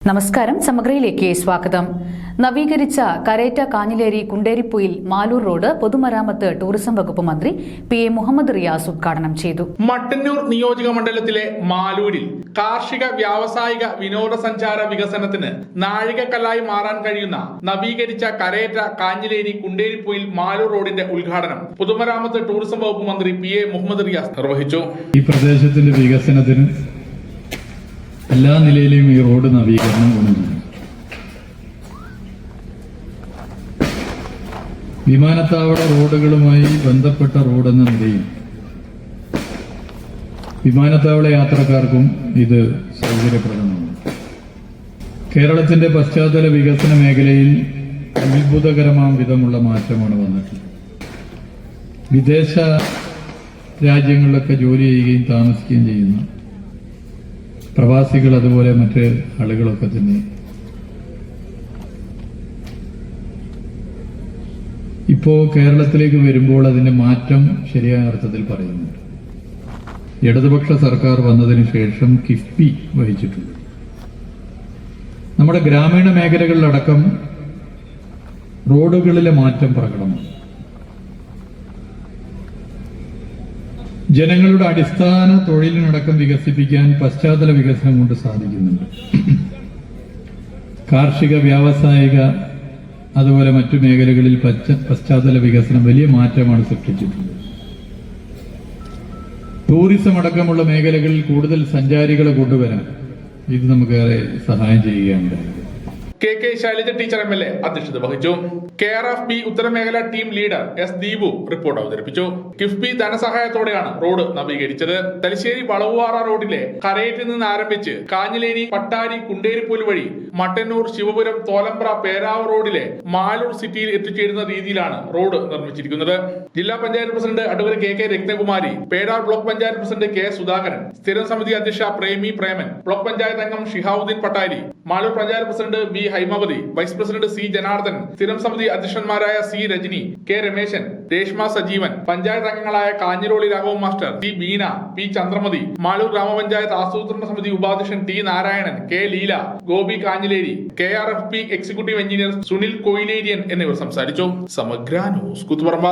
നമസ്കാരം. സമഗ്രയിലേക്ക് സ്വാഗതം. നവീകരിച്ച കരേറ്റ കാഞ്ഞിലേരി കുണ്ടേരിപ്പൊയിൽ മാലൂർ റോഡ് പൊതുമരാമത്ത് ടൂറിസം വകുപ്പ് മന്ത്രി PA മുഹമ്മദ് റിയാസ് ഉദ്ഘാടനം ചെയ്തു. മട്ടന്നൂർ നിയോജക മണ്ഡലത്തിലെ മാലൂരിൽ കാർഷിക വ്യാവസായിക വിനോദസഞ്ചാര വികസനത്തിന് നാഴികക്കല്ലായി മാറാൻ കഴിയുന്ന നവീകരിച്ച കരേറ്റ കാഞ്ഞിലേരി കുണ്ടേരിപ്പൊയിൽ മാലൂർ റോഡിന്റെ ഉദ്ഘാടനം പൊതുമരാമത്ത് ടൂറിസം വകുപ്പ് മന്ത്രി PA മുഹമ്മദ് റിയാസ് നിർവഹിച്ചു. ഈ പ്രദേശത്തിന്റെ വികസനത്തിന് എല്ലാ നിലയിലും ഈ റോഡ് നവീകരണം കൊണ്ടുവന്നു. വിമാനത്താവള റോഡുകളുമായി ബന്ധപ്പെട്ട റോഡെന്ന നിലയിൽ വിമാനത്താവള യാത്രക്കാർക്കും ഇത് സൗകര്യപ്രദമാണ്. കേരളത്തിന്റെ പശ്ചാത്തല വികസന മേഖലയിൽ അത്ഭുതകരമാം വിധമുള്ള മാറ്റമാണ് വന്നിട്ടുള്ളത്. വിദേശ രാജ്യങ്ങളിലൊക്കെ ജോലി ചെയ്യുകയും താമസിക്കുകയും ചെയ്യുന്ന പ്രവാസികൾ, അതുപോലെ മറ്റ് ആളുകളൊക്കെ തന്നെ ഇപ്പോ കേരളത്തിലേക്ക് വരുമ്പോൾ അതിന്റെ മാറ്റം ശരിയായ അർത്ഥത്തിൽ പറയുന്നുണ്ട്. ഇടതുപക്ഷ സർക്കാർ വന്നതിന് ശേഷം കിഫ്ബി വഹിച്ചിട്ടുണ്ട്. നമ്മുടെ ഗ്രാമീണ മേഖലകളിലടക്കം റോഡുകളിലെ മാറ്റം പ്രകടമാണ്. ജനങ്ങളുടെ അടിസ്ഥാന തൊഴിലിനടക്കം വികസിപ്പിക്കാൻ പശ്ചാത്തല വികസനം കൊണ്ട് സാധിക്കുന്നുണ്ട്. കാർഷിക വ്യാവസായിക അതുപോലെ മറ്റു മേഖലകളിൽ പശ്ചാത്തല വികസനം വലിയ മാറ്റമാണ് സൃഷ്ടിച്ചിട്ടുള്ളത്. ടൂറിസം അടക്കമുള്ള മേഖലകളിൽ കൂടുതൽ സഞ്ചാരികളെ കൊണ്ടുവരാൻ ഇത് നമുക്കേറെ സഹായം ചെയ്യുകയാണ്. KK ശൈലജ ടീച്ചർ MLA അധ്യക്ഷത വഹിച്ചു. KRFB ഉത്തരമേഖല team leader S Deepu report അവതരിപ്പിച്ചു. കിഫ്ബി ധനസഹായത്തോടെയാണ് റോഡ് നവീകരിച്ചത്. തലശ്ശേരി വളവുപാറ റോഡിലെ കരേറ്റിൽ നിന്ന് ആരംഭിച്ച് കാഞ്ഞിലേരി പട്ടാരി കുണ്ടേരിപ്പൊയിൽ വഴി മട്ടന്നൂർ ശിവപുരം തോലമ്പ്ര പേരാവ് റോഡിലെ മാലൂർ സിറ്റിയിൽ എത്തിച്ചേരുന്ന രീതിയിലാണ് റോഡ് നിർമ്മിച്ചിരിക്കുന്നത്. ജില്ലാ panchayat president advocate KK Rathnakumari, പേടാർ block panchayat president K Sudhakaran, സ്ഥിരം സമിതി അധ്യക്ഷ പ്രേമൻ, ബ്ലോക്ക് പഞ്ചായത്ത് അംഗം Shihabuddin Pattari, Maloor panchayat president B Hymavathi, vice president C Janardhan, സ്ഥിരം സമിതി അധ്യക്ഷന്മാരായ C രജനി, K രമേശൻ, രേഷ്മ സജീവൻ, പഞ്ചായത്ത് അംഗങ്ങളായ Kanhiroli Raghavan master, T Beena, P Chandramathi, Maloor ഗ്രാമപഞ്ചായത്ത് ആസൂത്രണ സമിതി ഉപാധ്യക്ഷൻ T Narayanan, K Leela, Gopi Kanhileri, KRFB executive engineer Sunil Koyileriyan എന്നിവർ സംസാരിച്ചു. സമഗ്ര ന്യൂസ് കുത്തുപറമ്പ.